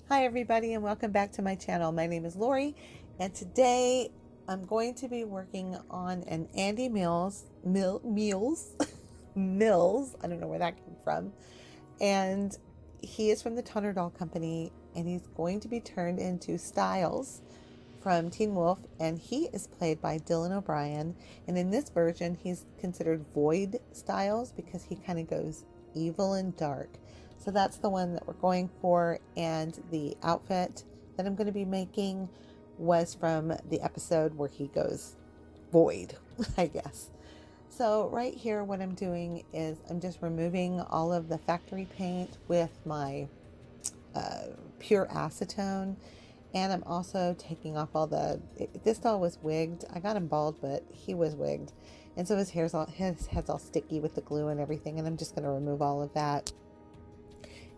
Hi everybody and welcome back to my channel. My name is Laurie and today I'm going to be working on an Andy Mills, Mills, I don't know where that came from. And he is from the Toner Doll Company and he's going to be turned into Stiles from Teen Wolf, and he is played by Dylan O'Brien. And in this version he's considered Void Stiles because he kind of goes evil and dark. So that's the one that we're going for, and the outfit that I'm going to be making was from the episode where he goes void, I guess. So right here what I'm doing is I'm just removing all of the factory paint with my pure acetone, and I'm also taking off all this doll was wigged. I got him bald, but he was wigged, and so his head's all sticky with the glue and everything, and I'm just going to remove all of that.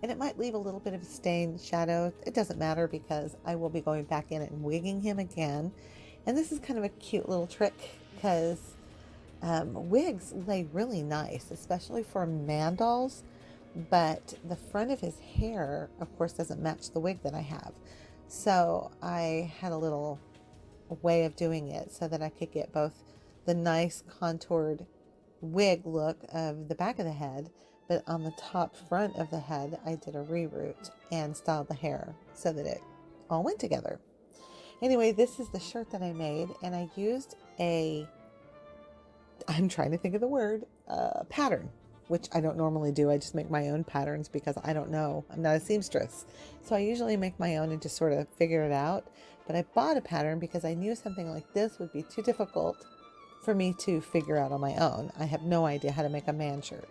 And it might leave a little bit of a stain shadow. It doesn't matter because I will be going back in and wigging him again. And this is kind of a cute little trick because wigs lay really nice, especially for man dolls. But the front of his hair, of course, doesn't match the wig that I have. So I had a little way of doing it so that I could get both the nice contoured wig look of the back of the head, but on the top front of the head, I did a reroot and styled the hair so that it all went together. Anyway, this is the shirt that I made, and I used I'm trying to think of the word, pattern, which I don't normally do. I just make my own patterns because I don't know. I'm not a seamstress. So I usually make my own and just sort of figure it out. But I bought a pattern because I knew something like this would be too difficult for me to figure out on my own. I have no idea how to make a man shirt.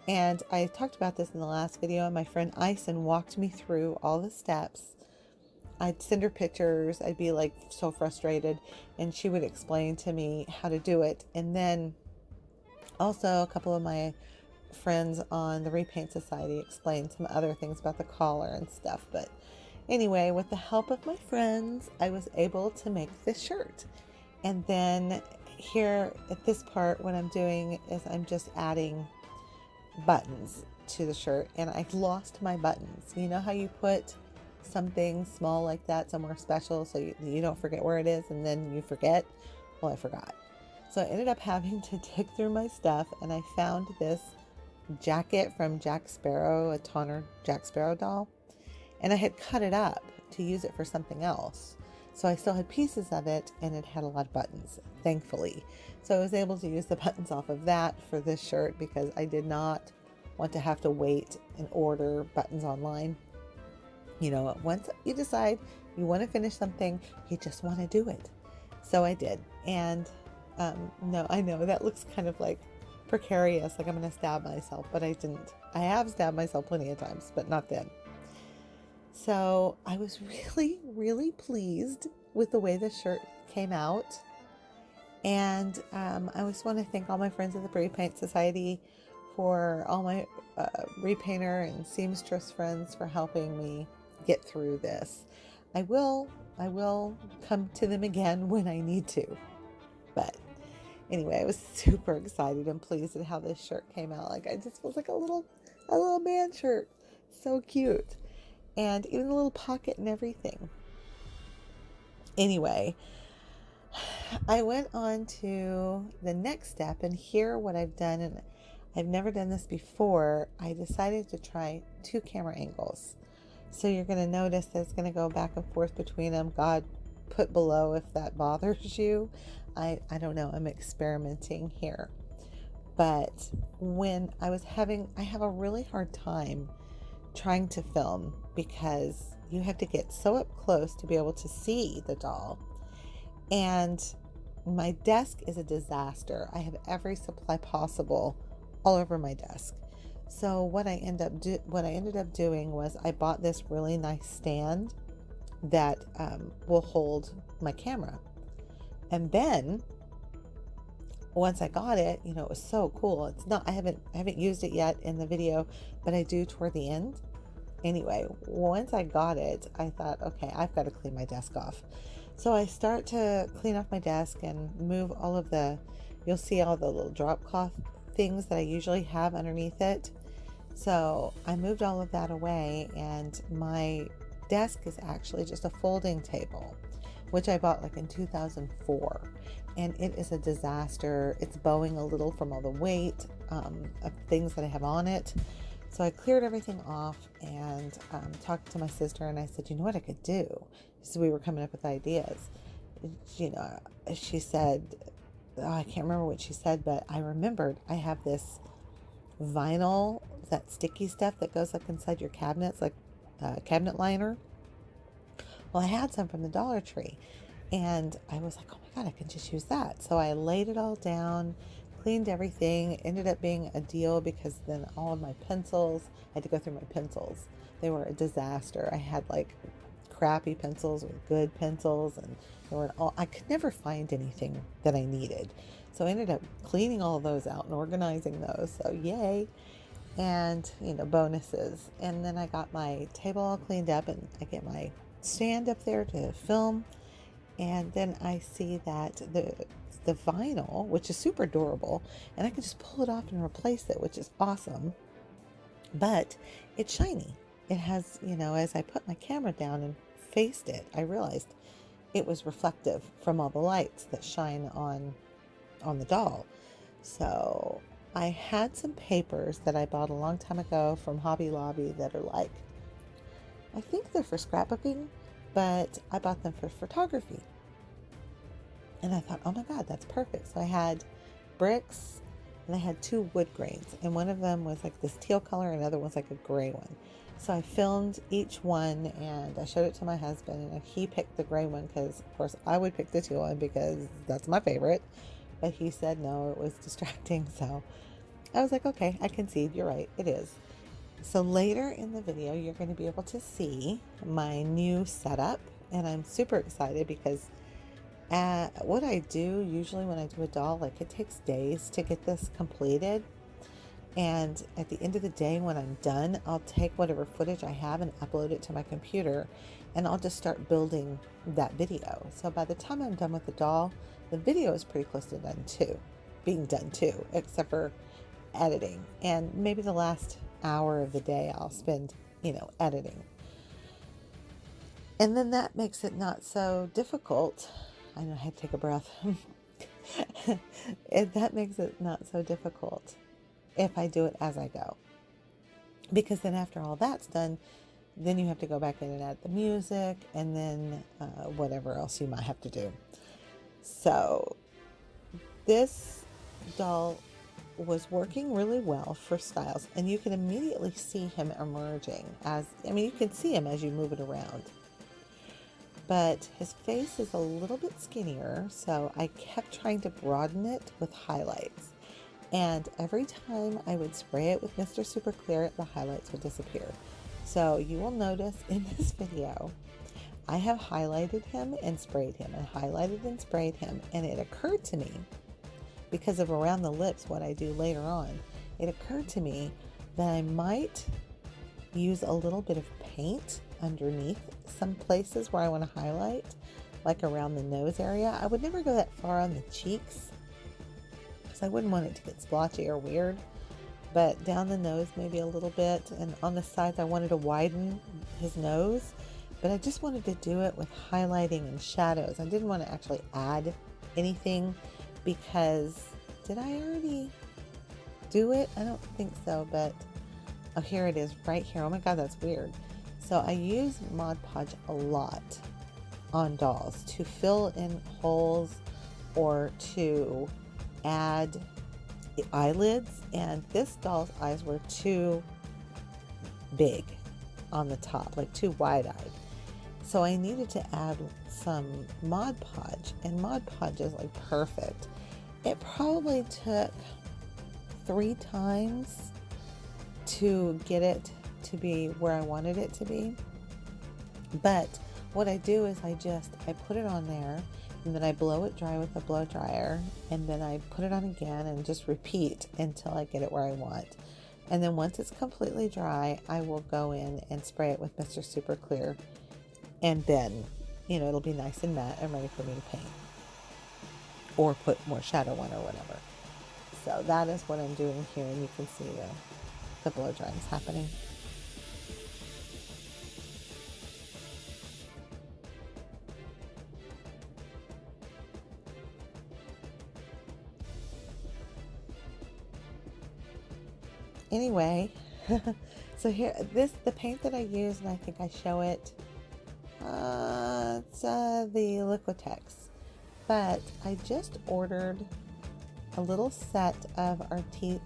And I talked about this in the last video, and my friend Aysun walked me through all the steps. I'd send her pictures. I'd be like so frustrated, and she would explain to me how to do it. And then also a couple of my friends on the Repaint Society explained some other things about the collar and stuff. But anyway, with the help of my friends, I was able to make this shirt. And then here at this part, what I'm doing is I'm just adding buttons to the shirt, and I've lost my buttons. You know how you put something small like that somewhere special so you don't forget where it is, and then you forget? Well, I forgot. So I ended up having to dig through my stuff, and I found this jacket from Jack Sparrow, a Toner Jack Sparrow doll, and I had cut it up to use it for something else. So I still had pieces of it, and it had a lot of buttons, thankfully. So I was able to use the buttons off of that for this shirt because I did not want to have to wait and order buttons online. You know, once you decide you want to finish something, you just want to do it. So I did. And no, I know that looks kind of like precarious, like I'm going to stab myself, but I didn't. I have stabbed myself plenty of times, but not then. So I was really, really pleased with the way the shirt came out. And I just want to thank all my friends at the Repaint Society, for all my repainter and seamstress friends for helping me get through this. I will come to them again when I need to. But anyway, I was super excited and pleased at how this shirt came out. Like, I just was like a little man shirt. So cute. And even a little pocket and everything. Anyway, I went on to the next step, and here what I've done, and I've never done this before. I decided to try 2 camera angles. So you're going to notice that it's going to go back and forth between them. God, put below if that bothers you. I don't know. I'm experimenting here. But when I have a really hard time trying to film because you have to get so up close to be able to see the doll. And my desk is a disaster. I have every supply possible all over my desk. So what I ended up doing was I bought this really nice stand that will hold my camera. And then once I got it, you know, it was so cool. It's not, I haven't used it yet in the video, but I do toward the end. Anyway, once I got it, I thought, okay, I've got to clean my desk off. So I start to clean off my desk and move all of you'll see all the little drop cloth things that I usually have underneath it. So I moved all of that away, and my desk is actually just a folding table, which I bought like in 2004. And it is a disaster. It's bowing a little from all the weight of things that I have on it. So I cleared everything off and talked to my sister, and I said, you know what I could do? So we were coming up with ideas. She said, I can't remember what she said, but I remembered I have this vinyl, that sticky stuff that goes like inside your cabinets, like cabinet liner. Well, I had some from the Dollar Tree, and I was like, oh my God, I can just use that. So I laid it all down, cleaned everything. It ended up being a deal because then all of my pencils, I had to go through my pencils. They were a disaster. I had like crappy pencils or good pencils, and I could never find anything that I needed. So I ended up cleaning all of those out and organizing those. So yay. And, bonuses. And then I got my table all cleaned up, and I get my stand up there to film. And then I see that the vinyl, which is super durable, and I can just pull it off and replace it, which is awesome. But it's shiny. It has, as I put my camera down and faced it, I realized it was reflective from all the lights that shine on the doll. So I had some papers that I bought a long time ago from Hobby Lobby that are like, I think they're for scrapbooking, but I bought them for photography. And I thought, oh my God, that's perfect. So I had bricks, and I had 2 wood grains, and one of them was like this teal color, and another was like a gray one. So I filmed each one, and I showed it to my husband, and he picked the gray one because, of course, I would pick the teal one because that's my favorite. But he said no, it was distracting. So I was like, okay, I concede. You're right. It is. So later in the video, you're going to be able to see my new setup. And I'm super excited because what I do usually when I do a doll, like it takes days to get this completed. And at the end of the day, when I'm done, I'll take whatever footage I have and upload it to my computer, and I'll just start building that video. So by the time I'm done with the doll, the video is pretty close to being done too, except for editing. And maybe the last hour of the day I'll spend, editing. And then that makes it not so difficult. I know I had to take a breath. That makes it not so difficult if I do it as I go. Because then after all that's done, then you have to go back in and add the music, and then whatever else you might have to do. So this doll was working really well for Stiles, and you can immediately see him emerging you can see him as you move it around. But his face is a little bit skinnier, so I kept trying to broaden it with highlights. And every time I would spray it with Mr. Super Clear, the highlights would disappear. So you will notice in this video, I have highlighted him and sprayed him, and highlighted and sprayed him. And it occurred to me, because of around the lips, what I do later on, it occurred to me that I might use a little bit of paint underneath some places where I want to highlight, like around the nose area. I would never go that far on the cheeks, because I wouldn't want it to get splotchy or weird, but down the nose maybe a little bit, and on the sides I wanted to widen his nose, but I just wanted to do it with highlighting and shadows. I didn't want to actually add anything, because did I already do it? I don't think so, but oh, here it is right here. Oh my God, that's weird. So I use Mod Podge a lot on dolls to fill in holes or to add eyelids, and this doll's eyes were too big on the top, like too wide-eyed. So I needed to add some Mod Podge, and Mod Podge is like perfect. It probably took 3 times to get it to be where I wanted it to be. But what I do is I put it on there, and then I blow it dry with a blow dryer, and then I put it on again and just repeat until I get it where I want. And then once it's completely dry, I will go in and spray it with Mr. Super Clear, and then it'll be nice and matte and ready for me to paint or put more shadow on or whatever. So that is what I'm doing here, and you can see the blow drying is happening. Anyway, so here, the paint that I use, and I think I show it, it's the Liquitex. But I just ordered a little set of Arteza.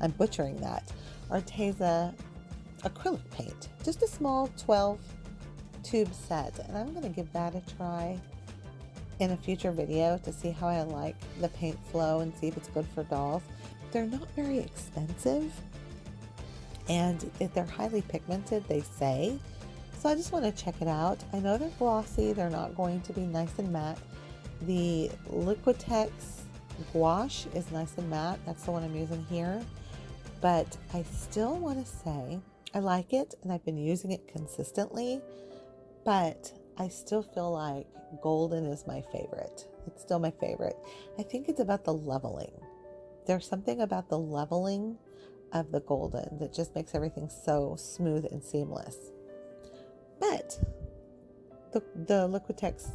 I'm butchering that. Arteza acrylic paint. Just a small 12 tube set. And I'm going to give that a try in a future video to see how I like the paint flow and see if it's good for dolls. They're not very expensive, and if they're highly pigmented, they say. So I just want to check it out. I know they're glossy. They're not going to be nice and matte. The Liquitex gouache is nice and matte. That's the one I'm using here. But I still want to say I like it, and I've been using it consistently, but I still feel like golden is my favorite. It's still my favorite. I think it's about the leveling. There's something about the leveling of the golden that just makes everything so smooth and seamless. But the Liquitex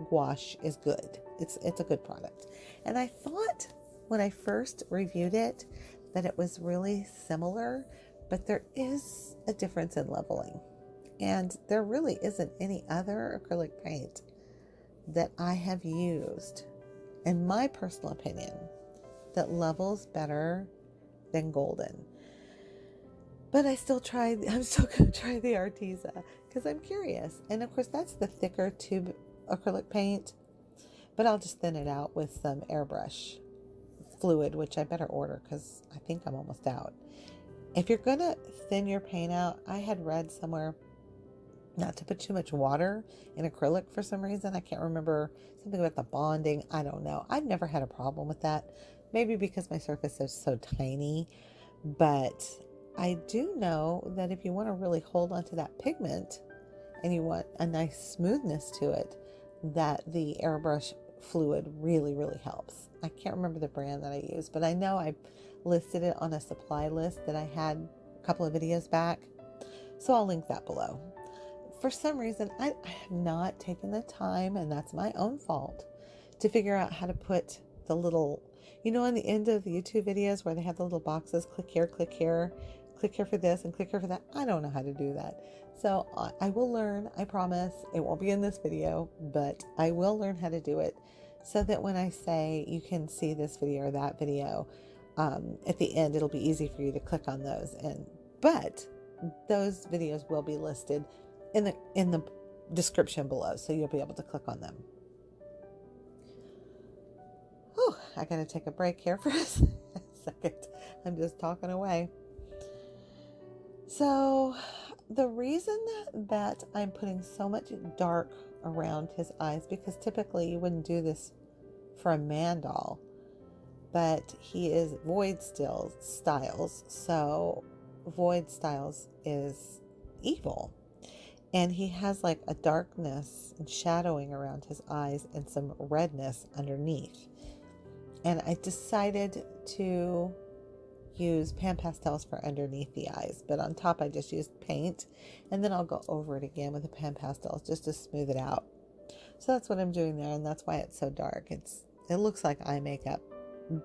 gouache is good. It's a good product. And I thought when I first reviewed it that it was really similar, but there is a difference in leveling. And there really isn't any other acrylic paint that I have used, in my personal opinion, that levels better than golden. But I'm still going to try the Arteza because I'm curious. And of course, that's the thicker tube acrylic paint, but I'll just thin it out with some airbrush fluid, which I better order because I think I'm almost out. If you're going to thin your paint out, I had read somewhere not to put too much water in acrylic for some reason. I can't remember, something about the bonding. I don't know. I've never had a problem with that. Maybe because my surface is so tiny. But I do know that if you want to really hold onto that pigment and you want a nice smoothness to it, that the airbrush fluid really, really helps. I can't remember the brand that I use, but I know I listed it on a supply list that I had a couple of videos back. So I'll link that below. For some reason, I have not taken the time, and that's my own fault, to figure out how to put the little, on the end of the YouTube videos where they have the little boxes, click here for this, and click here for that. I don't know how to do that. So I will learn, I promise. It won't be in this video, but I will learn how to do it so that when I say you can see this video or that video, at the end, it'll be easy for you to click on those. But those videos will be listed in the description below, so you'll be able to click on them. Oh, I gotta take a break here for a second. I'm just talking away. So the reason that I'm putting so much dark around his eyes, because typically you wouldn't do this for a man doll, but he is Void Stiles, so Void Stiles is evil. And he has like a darkness and shadowing around his eyes and some redness underneath. And I decided to use PanPastels for underneath the eyes, but on top I just used paint, and then I'll go over it again with the PanPastels just to smooth it out. So that's what I'm doing there, and that's why it's so dark. It looks like eye makeup,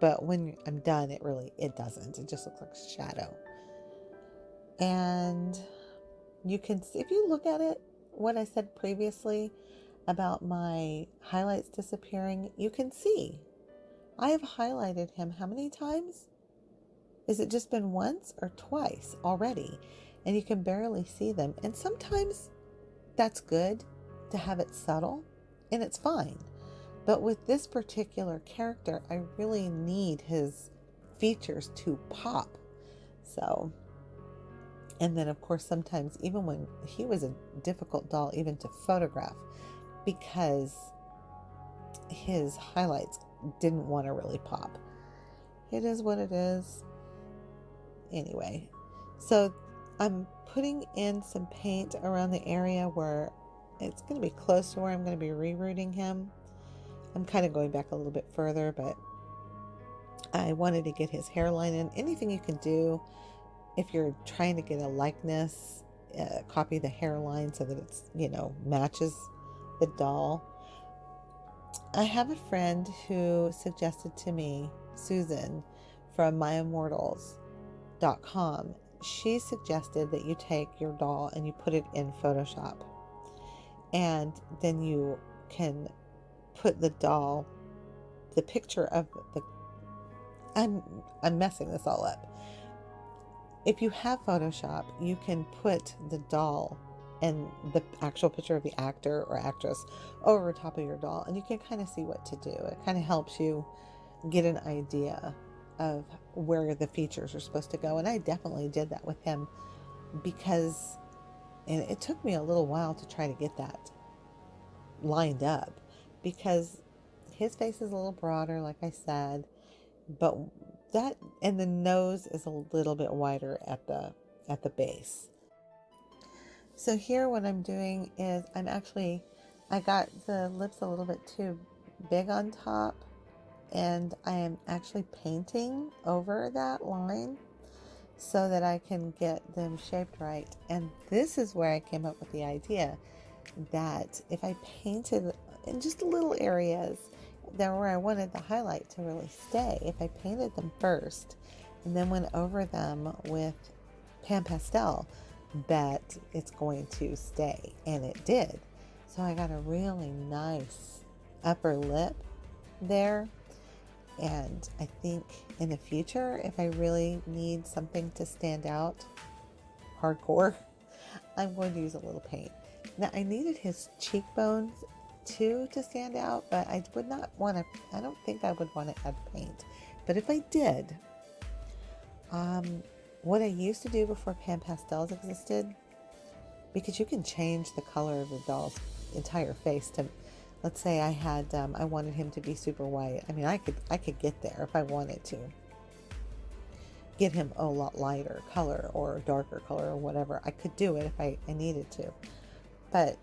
but when I'm done, it doesn't. It just looks like shadow. And you can see, if you look at it, what I said previously about my highlights disappearing, you can see I have highlighted him how many times? Is it just been once or twice already? And you can barely see them. And sometimes that's good to have it subtle, and it's fine. But with this particular character, I really need his features to pop. So, and then of course, sometimes even when he was a difficult doll even to photograph, because his highlights didn't want to really pop. It is what it is. Anyway, so I'm putting in some paint around the area where it's going to be close to where I'm going to be rerouting him. I'm kind of going back a little bit further, but I wanted to get his hairline in. Anything you can do if you're trying to get a likeness, copy the hairline so that it's, matches the doll. I have a friend who suggested to me, Susan from Immortals.com. She suggested that you take your doll and you put it in Photoshop, and then you can put the doll, the picture of the, I'm messing this all up. If you have Photoshop, you can put the doll and the actual picture of the actor or actress over top of your doll, and you can kind of see what to do. It kind of helps you get an idea of where the features are supposed to go. And I definitely did that with him, because, and it took me a little while to try to get that lined up, because his face is a little broader, like I said, but that, and the nose is a little bit wider at the base. So here what I'm doing is I got the lips a little bit too big on top, and I am actually painting over that line so that I can get them shaped right. And this is where I came up with the idea that if I painted in just little areas there where I wanted the highlight to really stay, if I painted them first and then went over them with pan pastel, that it's going to stay. And it did. So I got a really nice upper lip there. And I think in the future, if I really need something to stand out hardcore, I'm going to use a little paint. Now, I needed his cheekbones too to stand out, but I would not want to, I don't think I would want to add paint. But if I did, what I used to do before pan pastels existed, because you can change the color of the doll's entire face to, let's say I had, I wanted him to be super white. I mean, I could get there if I wanted to. Get him a lot lighter color or darker color or whatever. I could do it if I needed to. But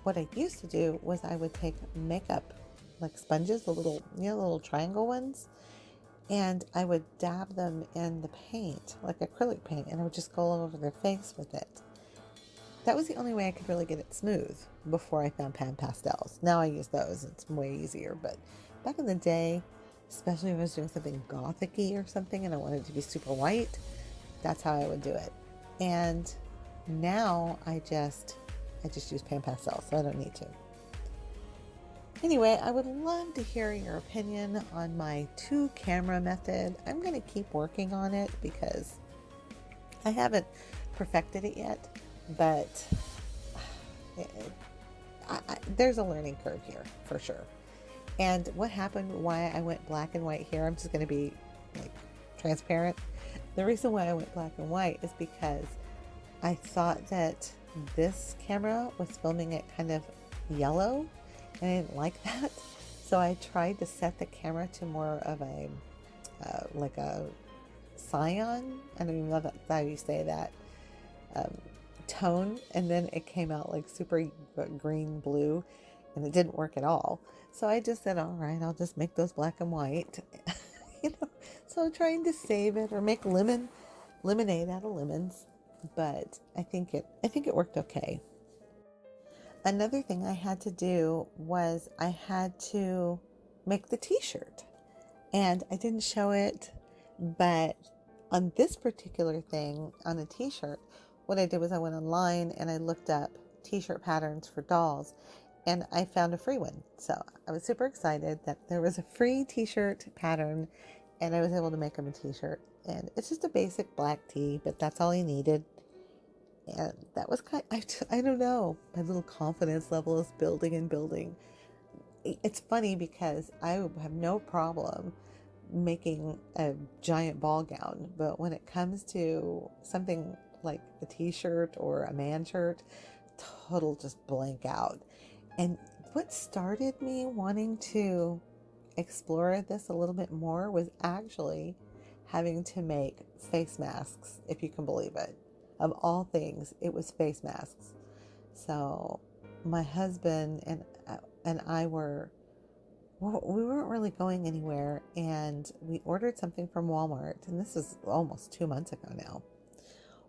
what I used to do was I would take makeup, like sponges, the little, little triangle ones, and I would dab them in the paint, like acrylic paint, and I would just go all over their face with it. That was the only way I could really get it smooth before I found pan pastels. Now I use those. It's way easier. But back in the day, especially if I was doing something gothic-y or something and I wanted it to be super white, that's how I would do it. And now I just use pan pastels, so I don't need to. Anyway, I would love to hear your opinion on my 2-camera method. I'm going to keep working on it because I haven't perfected it yet. But there's a learning curve here for sure. And what happened, why I went black and white here, I'm just going to be like transparent. The reason why I went black and white is because I thought that this camera was filming it kind of yellow, and I didn't like that. So I tried to set the camera to more of a like a cyan, I don't even know how you say that, tone, and then it came out like super green blue, and it didn't work at all. So I just said, all right, I'll just make those black and white. So I'm trying to save it or make lemonade out of lemons, but I think it worked okay. Another thing I had to do was I had to make the t-shirt, and I didn't show it, but on this particular thing, on a t-shirt, what I did was I went online and I looked up t-shirt patterns for dolls, and I found a free one. So I was super excited that there was a free t-shirt pattern, and I was able to make him a t-shirt. And it's just a basic black tee, but that's all he needed. And that was I don't know, my little confidence level is building and building. It's funny because I have no problem making a giant ball gown, but when it comes to something like a t-shirt or a man shirt, total just blank out. And what started me wanting to explore this a little bit more was actually having to make face masks, if you can believe it. Of all things, it was face masks. So my husband and I we weren't really going anywhere, and we ordered something from Walmart, and this is almost 2 months ago now.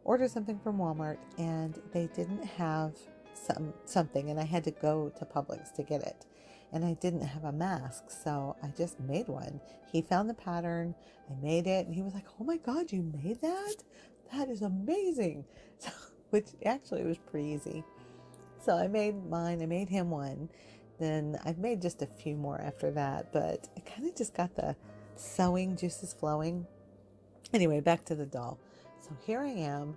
Ordered something from Walmart, and they didn't have something, and I had to go to Publix to get it. and I didn't have a mask, so I just made one. He found the pattern, I made it, and he was like, "Oh my God, you made that? That is amazing." So, which actually was pretty easy. So I made mine, I made him one. Then I've made just a few more after that, but it kind of just got the sewing juices flowing. Anyway, back to the doll. So here I am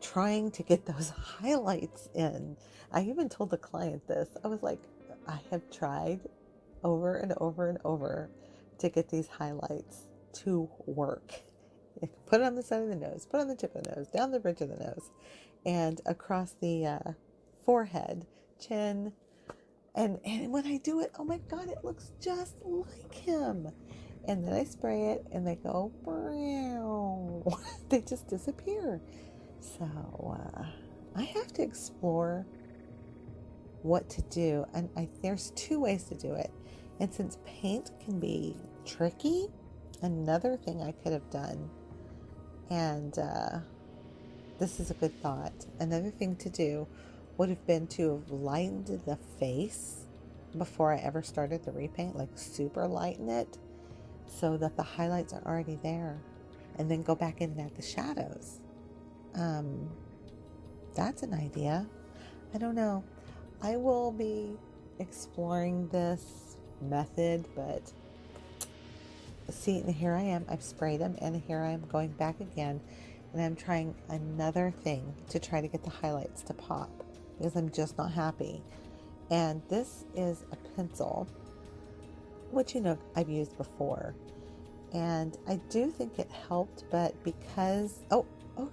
trying to get those highlights in. I even told the client this. I was like, I have tried over and over and over to get these highlights to work. Put it on the side of the nose, put it on the tip of the nose, down the bridge of the nose, and across the forehead, chin. And when I do it, oh my God, it looks just like him. And then I spray it and they go, brow. They just disappear. So I have to explore what to do. And there's two ways to do it. And since paint can be tricky, another thing I could have done, and this is a good thought, another thing to do would have been to have lightened the face before I ever started the repaint, like super lighten it so that the highlights are already there, and then go back in and add the shadows. That's an idea. I don't know. I will be exploring this method, but see, here I am. I've sprayed them, and here I am going back again, and I'm trying another thing to try to get the highlights to pop, because I'm just not happy. And this is a pencil, which I've used before, and I do think it helped, but because oh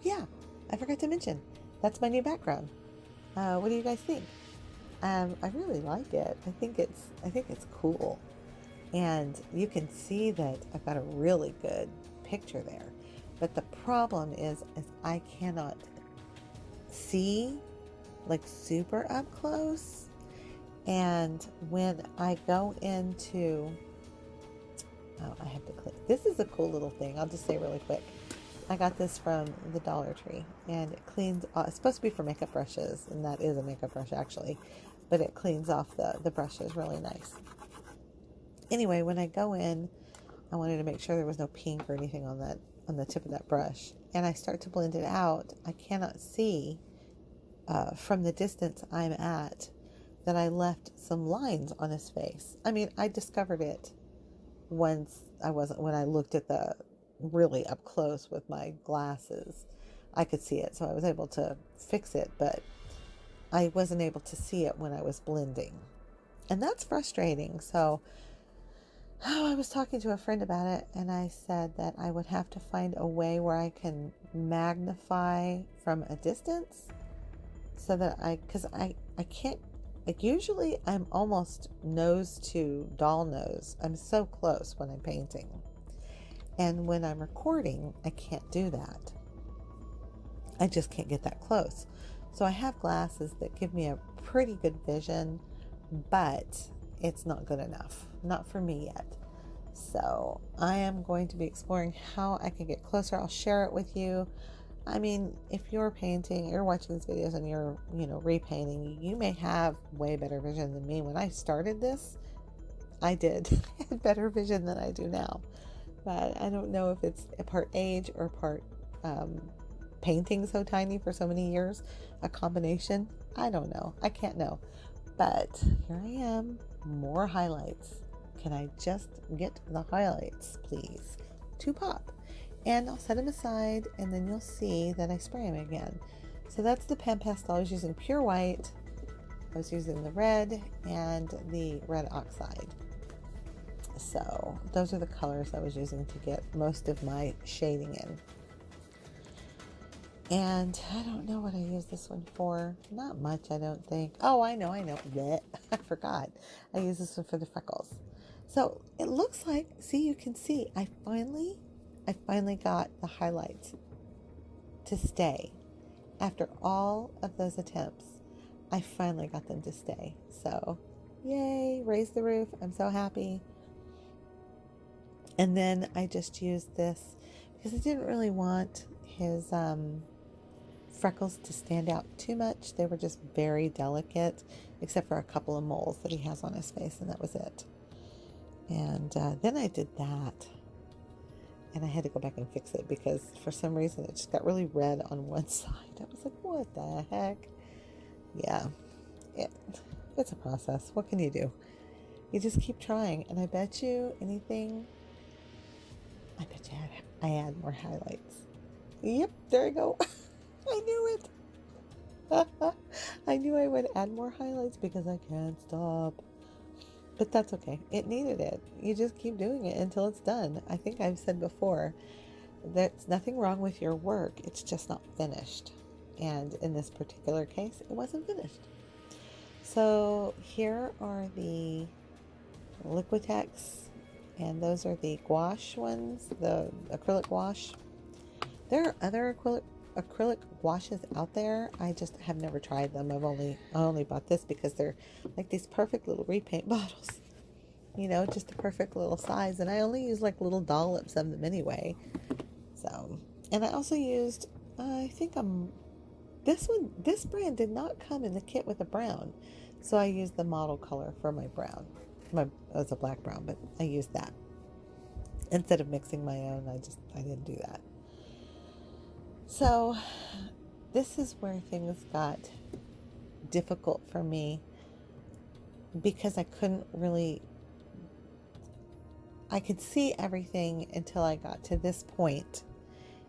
yeah, I forgot to mention that's my new background. What do you guys think? I really like it. I think it's cool, and you can see that I've got a really good picture there. But the problem is I cannot see like super up close. And when I go into, I have to click. This is a cool little thing. I'll just say really quick. I got this from the Dollar Tree, and it cleans. It's supposed to be for makeup brushes, and that is a makeup brush actually, but it cleans off the brushes really nice. Anyway, when I go in, I wanted to make sure there was no pink or anything on the tip of that brush, and I start to blend it out. I cannot see from the distance I'm at that I left some lines on his face. I mean, I discovered it when I looked at the really up close with my glasses. I could see it, so I was able to fix it, but I wasn't able to see it when I was blending, and that's frustrating. So I was talking to a friend about it, and I said that I would have to find a way where I can magnify from a distance, so that because I can't, like, usually I'm almost nose to doll nose. I'm so close when I'm painting. And when I'm recording, I can't do that. I just can't get that close. So I have glasses that give me a pretty good vision, but it's not good enough. Not for me yet. So I am going to be exploring how I can get closer. I'll share it with you. I mean, if you're painting, you're watching these videos and you're, repainting, you may have way better vision than me. When I started this, I had better vision than I do now. But I don't know if it's a part age or part painting so tiny for so many years, a combination. I don't know. I can't know. But here I am, more highlights. Can I just get the highlights, please, to pop? And I'll set them aside, and then you'll see that I spray them again. So that's the pan pastel. I was using pure white. I was using the red and the red oxide. So those are the colors I was using to get most of my shading in. And I don't know what I use this one for. Not much, I don't think. Oh, I know. Blech. I forgot. I use this one for the freckles. So it looks like, see, you can see, I finally got the highlights to stay. After all of those attempts, I finally got them to stay. So, yay, raise the roof. I'm so happy. And then I just used this because I didn't really want his freckles to stand out too much. They were just very delicate, except for a couple of moles that he has on his face, and that was it. And then I did that, and I had to go back and fix it because for some reason it just got really red on one side. I was like, what the heck? Yeah, it's a process. What can you do? You just keep trying, and I bet you I add more highlights. Yep, there you go. I knew it. I knew I would add more highlights because I can't stop. But that's okay. It needed it. You just keep doing it until it's done. I think I've said before, there's nothing wrong with your work. It's just not finished. And in this particular case, it wasn't finished. So here are the Liquitex, and those are the gouache ones, the acrylic gouache. There are other acrylic gouaches out there. I just have never tried them. I only bought this because they're like these perfect little repaint bottles. You know, just the perfect little size. And I only use like little dollops of them anyway. So, and I also used, this brand did not come in the kit with a brown. So I used the model color for my brown. It was a black brown, but I used that. Instead of mixing my own, I didn't do that. So this is where things got difficult for me because I could see everything until I got to this point.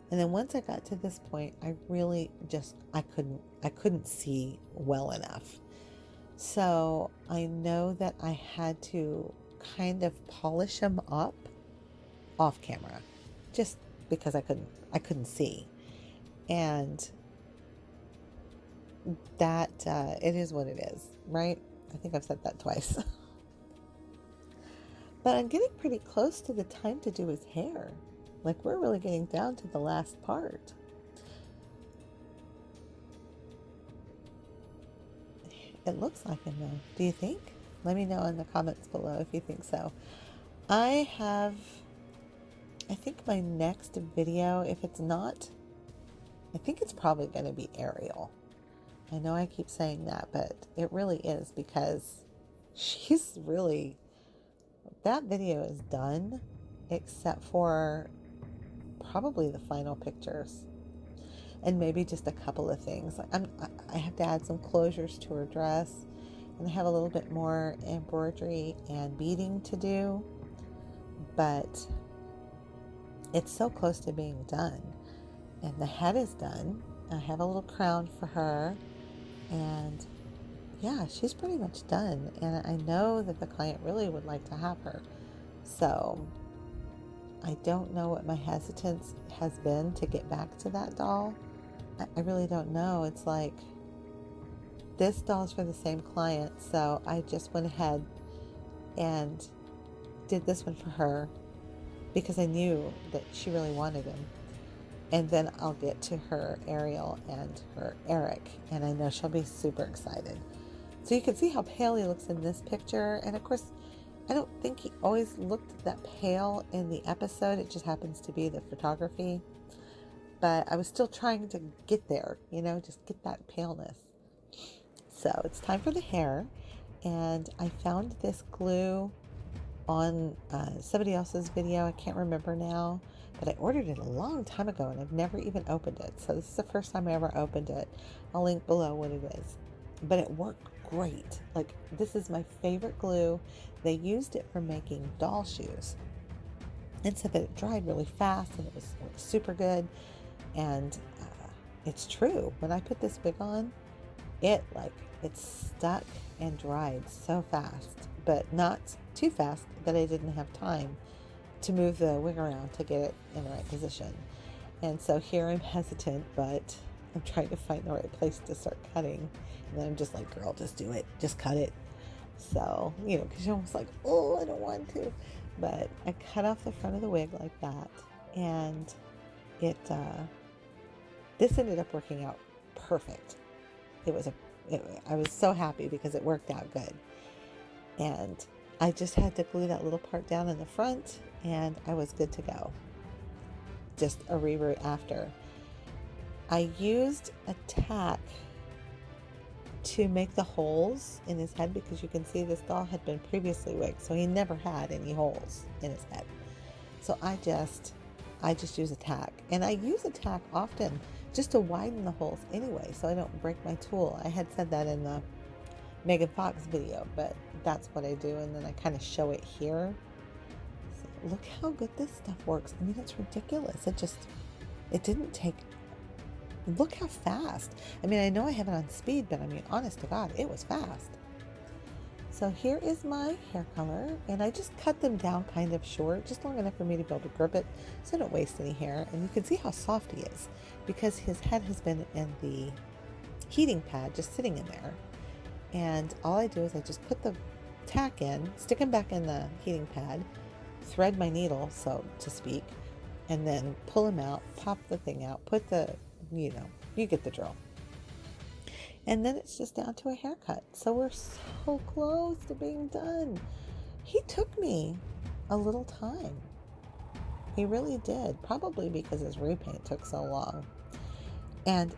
And then once I got to this point, I really I couldn't see well enough. So I know that I had to kind of polish them up off camera just because I couldn't see. And that it is what it is, right? I think I've said that twice. But I'm getting pretty close to the time to do his hair. Like, we're really getting down to the last part. It looks like him though. Do you think? Let me know in the comments below if you think so. I think my next video, if it's not, I think it's probably going to be Ariel. I know I keep saying that, but it really is because that video is done except for probably the final pictures and maybe just a couple of things. I have to add some closures to her dress, and I have a little bit more embroidery and beading to do, but it's so close to being done. And the head is done. I have a little crown for her, and yeah, she's pretty much done. And I know that the client really would like to have her. So I don't know what my hesitance has been to get back to that doll. I really don't know. It's like, this doll's for the same client, so I just went ahead and did this one for her because I knew that she really wanted him. And then I'll get to her Ariel and her Eric, and I know she'll be super excited. So you can see how pale he looks in this picture. And of course, I don't think he always looked that pale in the episode. It just happens to be the photography. But I was still trying to get there, just get that paleness. So it's time for the hair. And I found this glue on somebody else's video. I can't remember now. But I ordered it a long time ago, and I've never even opened it. So this is the first time I ever opened it. I'll link below what it is. But it worked great. Like, this is my favorite glue. They used it for making doll shoes. And said that it dried really fast, and it was super good. And it's true. When I put this wig on, it stuck and dried so fast. But not too fast that I didn't have time to move the wig around to get it in the right position. And so here I'm hesitant, but I'm trying to find the right place to start cutting. And then I'm just like, girl, just do it. Just cut it. So, because you're almost like, oh, I don't want to. But I cut off the front of the wig like that. And this ended up working out perfect. I was so happy because it worked out good. And I just had to glue that little part down in the front, and I was good to go. Just a reroute after. I used a tack to make the holes in his head because you can see this doll had been previously wigged, so he never had any holes in his head. So I just use a tack, and I use a tack often just to widen the holes anyway, so I don't break my tool. I had said that in the Megan Fox video, but that's what I do, and then I kind of show it here. So look how good this stuff works. I mean, it's ridiculous. It didn't take, look how fast. I mean, I know I have it on speed, but I mean, honest to God, it was fast. So here is my hair color, and I just cut them down kind of short, just long enough for me to be able to grip it so I don't waste any hair. And you can see how soft he is because his head has been in the heating pad, just sitting in there. And all I do is I just put the tack in, stick him back in the heating pad, thread my needle, so to speak, and then pull him out, pop the thing out, put the, you get the drill. And then it's just down to a haircut. So we're so close to being done. He took me a little time. He really did, probably because his repaint took so long. And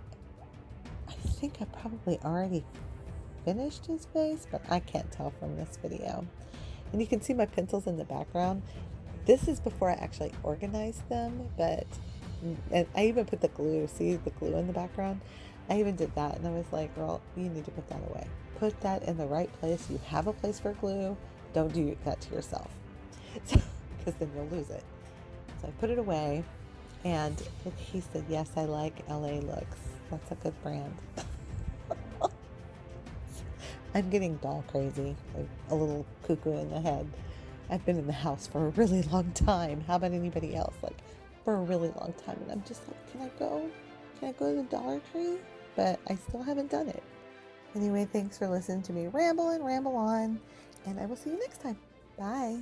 I think I probably already finished his face, but I can't tell from this video. And you can see my pencils in the background. This is before I actually organized them, but and I even put the glue, see the glue in the background? I even did that, and I was like, girl, you need to put that away. Put that in the right place. You have a place for glue. Don't do that to yourself, because then you'll lose it. So I put it away, and he said, yes, I like LA looks. That's a good brand. I'm getting doll crazy, like a little cuckoo in the head. I've been in the house for a really long time. How about anybody else? Like, for a really long time. And I'm just like, can I go to the Dollar Tree? But I still haven't done it. Anyway, thanks for listening to me ramble and ramble on, and I will see you next time. Bye.